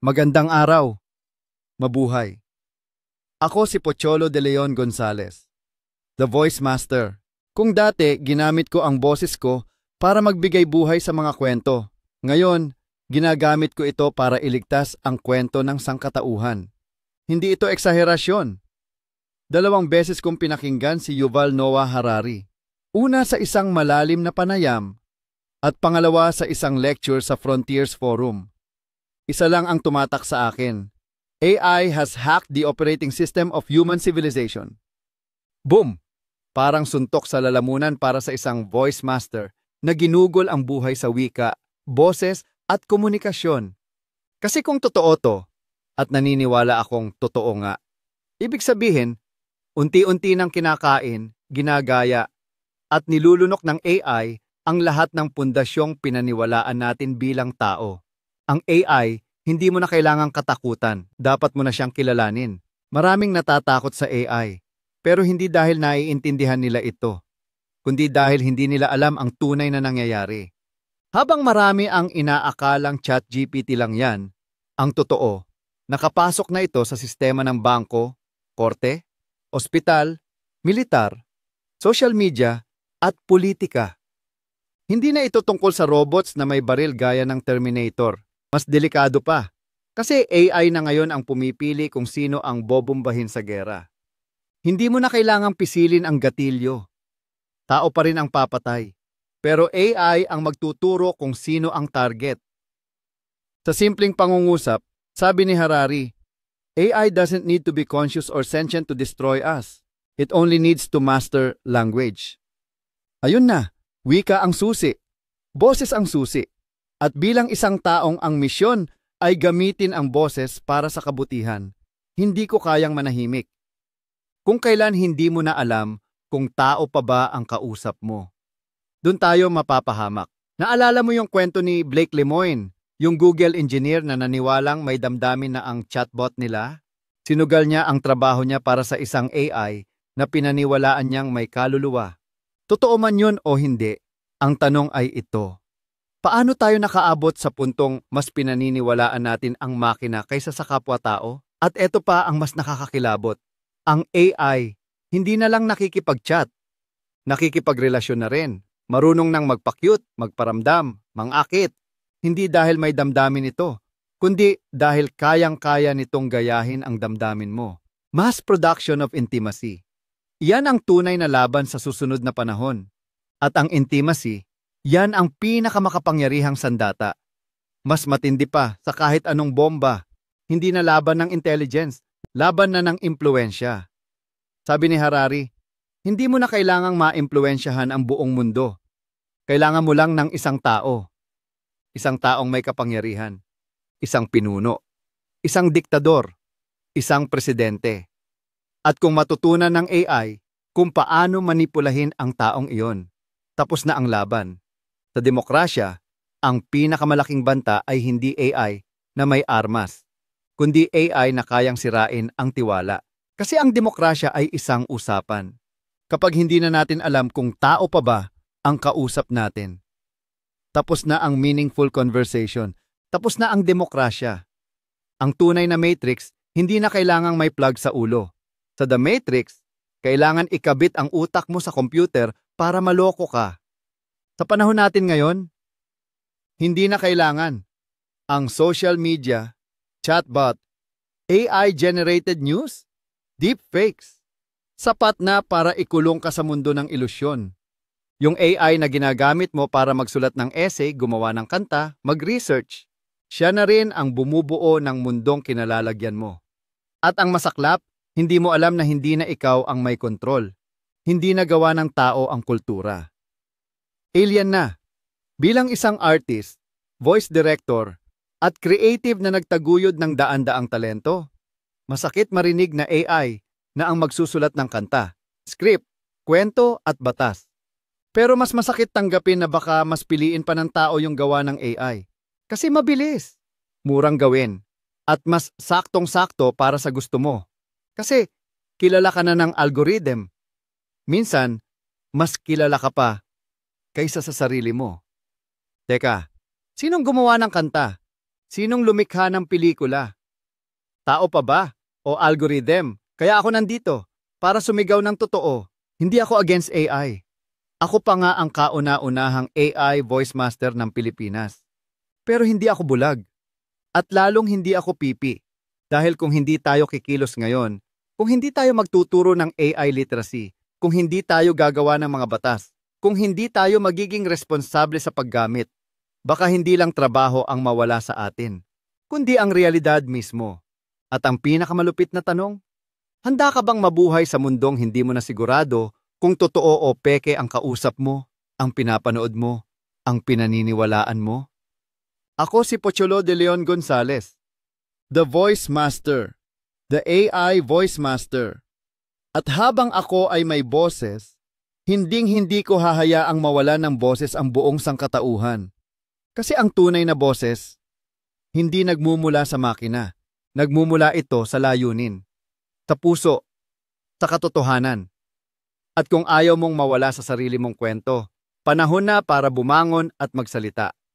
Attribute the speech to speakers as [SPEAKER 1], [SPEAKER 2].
[SPEAKER 1] Magandang araw, mabuhay. Ako si Pocholo de Leon Gonzalez, the Voice Master. Kung dati ginamit ko ang boses ko para magbigay buhay sa mga kwento, ngayon ginagamit ko ito para iligtas ang kwento ng sangkatauhan. Hindi ito eksaherasyon. 2 beses kong pinakinggan si Yuval Noah Harari. Una sa isang malalim na panayam at pangalawa sa isang lecture sa Frontiers Forum. Isa lang ang tumatak sa akin. AI has hacked the operating system of human civilization. Boom! Parang suntok sa lalamunan para sa isang voice master na ginugol ang buhay sa wika, boses at komunikasyon. Kasi kung totoo to, at naniniwala akong totoo nga, ibig sabihin, unti-unti nang kinakain, ginagaya, at nilulunok ng AI ang lahat ng pundasyong pinaniwalaan natin bilang tao. Ang AI, hindi mo na kailangang katakutan, dapat mo na siyang kilalanin. Maraming natatakot sa AI, pero hindi dahil naiintindihan nila ito, kundi dahil hindi nila alam ang tunay na nangyayari. Habang marami ang inaakalang ChatGPT lang yan, ang totoo, nakapasok na ito sa sistema ng bangko, korte, ospital, militar, social media, at politika. Hindi na ito tungkol sa robots na may baril gaya ng Terminator. Mas delikado pa, kasi AI na ngayon ang pumipili kung sino ang bobombahin sa gera. Hindi mo na kailangang pisilin ang gatilyo. Tao pa rin ang papatay. Pero AI ang magtuturo kung sino ang target. Sa simpleng pangungusap, sabi ni Harari, AI doesn't need to be conscious or sentient to destroy us. It only needs to master language. Ayun na, wika ang susi, boses ang susi. At bilang isang taong ang misyon ay gamitin ang boses para sa kabutihan, hindi ko kayang manahimik. Kung kailan hindi mo na alam kung tao pa ba ang kausap mo, doon tayo mapapahamak. Naalala mo yung kwento ni Blake Lemoine, yung Google engineer na naniwalang may damdamin na ang chatbot nila? Sinugal niya ang trabaho niya para sa isang AI na pinaniwalaan niyang may kaluluwa. Totoo man yun o hindi, ang tanong ay ito. Paano tayo nakaabot sa puntong mas pinaniniwalaan natin ang makina kaysa sa kapwa-tao? At eto pa ang mas nakakakilabot. Ang AI, hindi na lang nakikipag-chat. Nakikipagrelasyon na rin. Marunong nang magpa-cute, magparamdam, mangakit. Hindi dahil may damdamin ito, kundi dahil kayang-kaya nitong gayahin ang damdamin mo. Mass production of intimacy. Yan ang tunay na laban sa susunod na panahon. At ang intimacy, yan ang pinakamakapangyarihang sandata. Mas matindi pa sa kahit anong bomba. Hindi na laban ng intelligence, laban na ng impluwensya. Sabi ni Harari, hindi mo na kailangang maimpluwensyahan ang buong mundo. Kailangan mo lang ng isang tao. Isang taong may kapangyarihan. Isang pinuno. Isang diktador. Isang presidente. At kung matutunan ng AI kung paano manipulahin ang taong iyon, tapos na ang laban. Sa demokrasya, ang pinakamalaking banta ay hindi AI na may armas, kundi AI na kayang sirain ang tiwala. Kasi ang demokrasya ay isang usapan. Kapag hindi na natin alam kung tao pa ba ang kausap natin, tapos na ang meaningful conversation, tapos na ang demokrasya. Ang tunay na matrix, hindi na kailangang may plug sa ulo. Sa The Matrix, kailangan ikabit ang utak mo sa computer para maloko ka. Sa panahon natin ngayon, hindi na kailangan. Ang social media, chatbot, AI-generated news, deepfakes, sapat na para ikulong ka sa mundo ng ilusyon. Yung AI na ginagamit mo para magsulat ng essay, gumawa ng kanta, mag-research, siya na rin ang bumubuo ng mundong kinalalagyan mo. At ang masaklap, hindi mo alam na hindi na ikaw ang may kontrol. Hindi na gawa ng tao ang kultura. Alien na. Bilang isang artist, voice director, at creative na nagtaguyod ng daan-daang talento, masakit marinig na AI na ang magsusulat ng kanta, script, kwento at batas. Pero mas masakit tanggapin na baka mas piliin pa ng tao yung gawa ng AI. Kasi mabilis, murang gawin, at mas saktong-sakto para sa gusto mo. Kasi kilala ka na ng algorithm. Minsan, mas kilala ka pa kaysa sa sarili mo. Teka, sinong gumawa ng kanta? Sinong lumikha ng pelikula? Tao pa ba? O algorithm? Kaya ako nandito, para sumigaw ng totoo. Hindi ako against AI. Ako pa nga ang kauna-unahang AI voice master ng Pilipinas. Pero hindi ako bulag. At lalong hindi ako pipi. Dahil kung hindi tayo kikilos ngayon, kung hindi tayo magtuturo ng AI literacy, kung hindi tayo gagawa ng mga batas, kung hindi tayo magiging responsable sa paggamit, baka hindi lang trabaho ang mawala sa atin, kundi ang realidad mismo. At ang pinakamalupit na tanong, handa ka bang mabuhay sa mundong hindi mo na sigurado kung totoo o peke ang kausap mo, ang pinapanood mo, ang pinaniniwalaan mo? Ako si Pocholo de Leon Gonzales, the Voice Master, the AI Voice Master. At habang ako ay may boses, hinding-hindi ko hahayaang mawala ng boses ang buong sangkatauhan. Kasi ang tunay na boses, hindi nagmumula sa makina. Nagmumula ito sa layunin, sa puso, sa katotohanan. At kung ayaw mong mawala sa sarili mong kwento, panahon na para bumangon at magsalita.